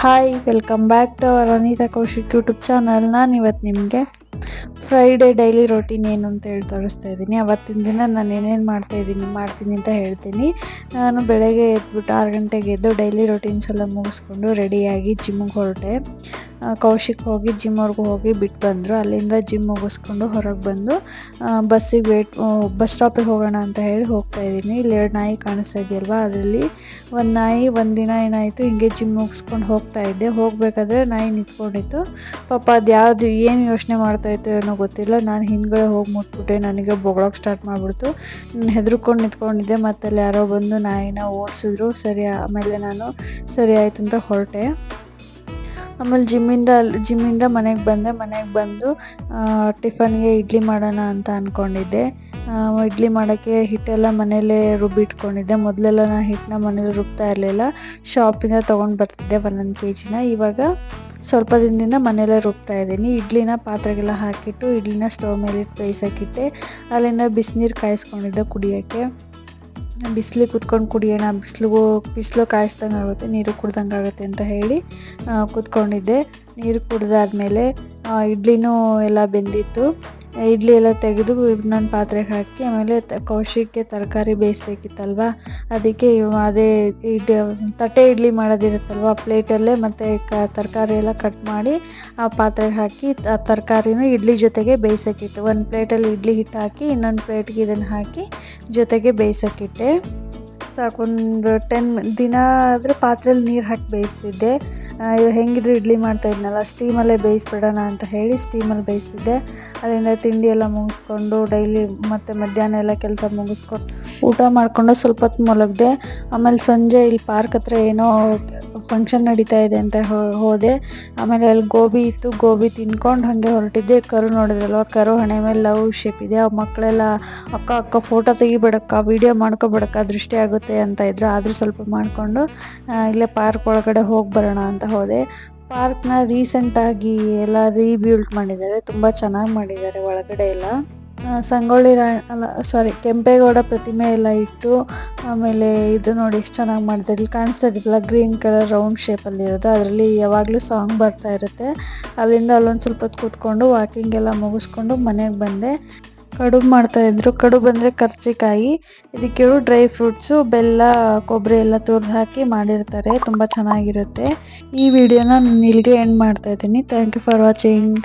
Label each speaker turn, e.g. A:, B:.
A: Hi welcome back to our Anitha Kaushik YouTube channel. ನಾನು ಇವತ್ತು ನಿಮಗೆ ಫ್ರೈಡೇ ಡೈಲಿ ರೋಟೀನ್ ಏನು ಅಂತ ಹೇಳಿ ತೋರಿಸ್ತಾ ಇದ್ದೀನಿ. ಅವತ್ತಿನ ದಿನ ನಾನು ಏನೇನು ಮಾಡ್ತೀನಿ ಅಂತ ಹೇಳ್ತೀನಿ. ನಾನು ಬೆಳಗ್ಗೆ ಎದ್ಬಿಟ್ಟು 6 ಗಂಟೆಗೆ ಎದ್ದು ಡೈಲಿ ರೋಟೀನ್ಸ್ ಎಲ್ಲ ಮುಗಿಸ್ಕೊಂಡು ರೆಡಿಯಾಗಿ ಜಿಮ್ಮಿಗೆ ಹೊರಟೆ. ಕೌಶಿಕ್ ಹೋಗಿ ಜಿಮ್ವರೆಗೂ ಹೋಗಿ ಬಿಟ್ಟು ಬಂದರು. ಅಲ್ಲಿಂದ ಜಿಮ್ ಮುಗಿಸ್ಕೊಂಡು ಹೊರಗೆ ಬಂದು ಬಸ್ ಸ್ಟಾಪಿಗೆ ಹೋಗೋಣ ಅಂತ ಹೇಳಿ ಹೋಗ್ತಾ ಇದ್ದೀನಿ. ಇಲ್ಲಿ 2 ನಾಯಿ ಕಾಣಿಸ್ತಾ ಇದೆಯಲ್ವಾ, ಅದರಲ್ಲಿ ಒಂದು ನಾಯಿ ಒಂದಿನ ಏನಾಯಿತು ಹಿಂಗೆ ಜಿಮ್ ಮುಗಿಸ್ಕೊಂಡು ಹೋಗ್ತಾ ಇದ್ದೆ. ಹೋಗಬೇಕಾದ್ರೆ ನಾಯಿ ನಿಂತ್ಕೊಂಡಿತ್ತು. ಪಾಪ ಅದು ಏನು ಯೋಚನೆ ಮಾಡ್ತಾಯಿತ್ತು ಏನೋ ಗೊತ್ತಿಲ್ಲ. ನಾನು ಹಿಂದ್ಗಡೆ ಹೋಗಿ ಮುಟ್ಬಿಟ್ಟೆ. ನನಗೆ ಬೊಗಳೋಕೆ ಸ್ಟಾರ್ಟ್ ಮಾಡಿಬಿಡ್ತು. ಹೆದರ್ಕೊಂಡು ನಿಂತ್ಕೊಂಡಿದ್ದೆ. ಮತ್ತೆ ಅಲ್ಲಿ ಯಾರೋ ಬಂದು ನಾಯಿನ ಓಡಿಸಿದ್ರು. ಆಮೇಲೆ ನಾನು ಸರಿ ಆಯಿತು ಅಂತ ಹೊರಟೆ. ಆಮೇಲೆ ಜಿಮ್ಮಿಂದ ಮನೆಗೆ ಬಂದು ಟಿಫನ್ಗೆ ಇಡ್ಲಿ ಮಾಡೋಣ ಅಂತ ಅಂದ್ಕೊಂಡಿದ್ದೆ. ಇಡ್ಲಿ ಮಾಡೋಕ್ಕೆ ಹಿಟ್ಟೆಲ್ಲ ಮನೇಲೇ ರುಬ್ಬಿಟ್ಕೊಂಡಿದ್ದೆ. ಮೊದಲೆಲ್ಲ ನಾನು ಹಿಟ್ಟನ್ನ ಮನೇಲಿ ರುಬ್ತಾ ಇರಲಿಲ್ಲ, ಶಾಪಿಂದ ತೊಗೊಂಡು ಬರ್ತಿದ್ದೆ 1 kg. ಇವಾಗ ಸ್ವಲ್ಪ ದಿನದಿಂದ ಮನೇಲೇ ರುಬ್ತಾ ಇದ್ದೀನಿ. ಇಡ್ಲಿನ ಪಾತ್ರೆಗೆಲ್ಲ ಹಾಕಿಟ್ಟು ಇಡ್ಲಿನ ಸ್ಟವ್ ಮೇಲೆ ಇಟ್ಟು ಬೇಯಿಸೋಕ್ಕಿಟ್ಟೆ. ಅಲ್ಲಿಂದ ಬಿಸಿನೀರು ಕಾಯಿಸ್ಕೊಂಡಿದ್ದೆ ಕುಡಿಯೋಕ್ಕೆ. ಬಿಸಿಲಿಗೆ ಕುತ್ಕೊಂಡು ಕುಡಿಯೋಣ, ಬಿಸಿಲು ಕಾಯಿಸ್ದಂಗೆ ಆಗುತ್ತೆ, ನೀರು ಕುಡ್ದಂಗೆ ಆಗುತ್ತೆ ಅಂತ ಹೇಳಿ ಕೂತ್ಕೊಂಡಿದ್ದೆ. ನೀರು ಕುಡ್ದಾದ್ಮೇಲೆ ಇಡ್ಲಿನೂ ಎಲ್ಲ ಬೆಂದಿತ್ತು. ಇಡ್ಲಿ ಎಲ್ಲ ತೆಗೆದು ಇನ್ನೊಂದು ಪಾತ್ರೆಗೆ ಹಾಕಿ ಆಮೇಲೆ ಕೌಶಿಕ್ಗೆ ತರಕಾರಿ ಬೇಯಿಸ್ಬೇಕಿತ್ತಲ್ವ, ಅದಕ್ಕೆ ಅದೇ ತಟ್ಟೆ ಇಡ್ಲಿ ಮಾಡೋದಿರುತ್ತಲ್ವ, ಪ್ಲೇಟಲ್ಲೇ ಮತ್ತು ತರಕಾರಿ ಎಲ್ಲ ಕಟ್ ಮಾಡಿ ಆ ಪಾತ್ರೆಗೆ ಹಾಕಿ ಆ ತರಕಾರಿನೂ ಇಡ್ಲಿ ಜೊತೆಗೆ ಬೇಯಿಸೋಕ್ಕಿಟ್ಟು. ಒಂದು ಪ್ಲೇಟಲ್ಲಿ ಇಡ್ಲಿ ಹಿಟ್ಟು ಹಾಕಿ ಇನ್ನೊಂದು ಪ್ಲೇಟ್ಗೆ ಇದನ್ನು ಹಾಕಿ ಜೊತೆಗೆ ಬೇಯಿಸೋಕ್ಕಿಟ್ಟೆ. ಸಾಕು, ಒಂದು 10 ದಿನ ಆದರೆ ಪಾತ್ರೆಯಲ್ಲಿ ನೀರು ಹಾಕಿ ಬೇಯಿಸ್ತಿದ್ದೆ. ಹೆಂಗಿದ್ರು ಇಡ್ಲಿ ಮಾಡ್ತಾಯಿದ್ನಲ್ಲ, ಸ್ಟೀಮಲ್ಲೇ ಬೇಯಿಸ್ಬಿಡೋಣ ಅಂತ ಹೇಳಿ ಸ್ಟೀಮಲ್ಲಿ ಬೇಯಿಸಿದ್ದೆ. ಅದರಿಂದ ತಿಂಡಿ ಎಲ್ಲ ಮುಗಿಸ್ಕೊಂಡು ಡೈಲಿ ಮತ್ತು ಮಧ್ಯಾಹ್ನ ಎಲ್ಲ ಕೆಲಸ ಮುಗಿಸ್ಕೊಂಡು ಊಟ ಮಾಡಿಕೊಂಡು ಸ್ವಲ್ಪ ಹೊತ್ತು ಮಲಗಿದೆ. ಆಮೇಲೆ ಸಂಜೆ ಇಲ್ಲಿ ಪಾರ್ಕ್ ಹತ್ರ ಏನೋ ಫಂಕ್ಷನ್ ನಡೀತಾ ಇದೆ ಅಂತ ಹೋದೆ. ಆಮೇಲೆ ಅಲ್ಲಿ ಗೋಬಿ ಇತ್ತು, ಗೋಬಿ ತಿನ್ಕೊಂಡು ಹಾಗೆ ಹೊರಟಿದ್ದೆ. ಕರು ನೋಡಿದ್ರಲ್ವ, ಕರು ಹಣೆ ಮೇಲೆ ಲವ್ ಶೇಪ್ ಇದೆ. ಆ ಮಕ್ಕಳೆಲ್ಲ ಅಕ್ಕ ಫೋಟೋ ತೆಗಿಬೇಡಕ್ಕ, ವೀಡಿಯೋ ಮಾಡ್ಕೊಬೇಡಕ್ಕ, ದೃಷ್ಟಿ ಆಗುತ್ತೆ ಅಂತ ಇದ್ರು. ಆದರೂ ಸ್ವಲ್ಪ ಮಾಡಿಕೊಂಡು ಇಲ್ಲೇ ಪಾರ್ಕ್ ಒಳಗಡೆ ಹೋಗಿ ಬರೋಣ ಅಂತ ಹೋದೆ. ಪಾರ್ಕ್ನ ರೀಸೆಂಟಾಗಿ ಎಲ್ಲ ರೀಬ್ಯೂಲ್ಡ್ ಮಾಡಿದ್ದಾರೆ, ತುಂಬ ಚೆನ್ನಾಗಿ ಮಾಡಿದ್ದಾರೆ ಒಳಗಡೆ ಎಲ್ಲ. ಕೆಂಪೇಗೌಡ ಪ್ರತಿಮೆ ಎಲ್ಲ ಇಟ್ಟು ಆಮೇಲೆ ಇದು ನೋಡಿ ಎಷ್ಟು ಚೆನ್ನಾಗಿ ಮಾಡಿದ್ದಾರೆ. ಇಲ್ಲಿ ಕಾಣಿಸ್ತಾ ಇದ್ದಿಲ್ಲ, ಗ್ರೀನ್ ಕಲರ್ ರೌಂಡ್ ಶೇಪಲ್ಲಿ ಇರೋದು, ಅದರಲ್ಲಿ ಯಾವಾಗಲೂ ಸಾಂಗ್ ಬರ್ತಾ ಇರುತ್ತೆ. ಅಲ್ಲಿಂದ ಅಲ್ಲೊಂದು ಸ್ವಲ್ಪ ಹೊತ್ತು ಕೂತ್ಕೊಂಡು ವಾಕಿಂಗ್ ಎಲ್ಲ ಮುಗಿಸ್ಕೊಂಡು ಮನೆಗೆ ಬಂದೆ. ಕಡುಬು ಮಾಡ್ತಾಯಿದ್ರು. ಕಡುಬು ಅಂದರೆ ಕರ್ಜಿಕಾಯಿ, ಇದಕ್ಕೆ ಡ್ರೈ ಫ್ರೂಟ್ಸು, ಬೆಲ್ಲ, ಕೊಬ್ಬರಿ ಎಲ್ಲ ತುರಿದು ಹಾಕಿ ಮಾಡಿರ್ತಾರೆ, ತುಂಬ ಚೆನ್ನಾಗಿರುತ್ತೆ. ಈ ವಿಡಿಯೋನ ನಾನು ಇಲ್ಲಿಗೆ ಎಂಡ್ ಮಾಡ್ತಾಯಿದ್ದೀನಿ. Thank you for watching.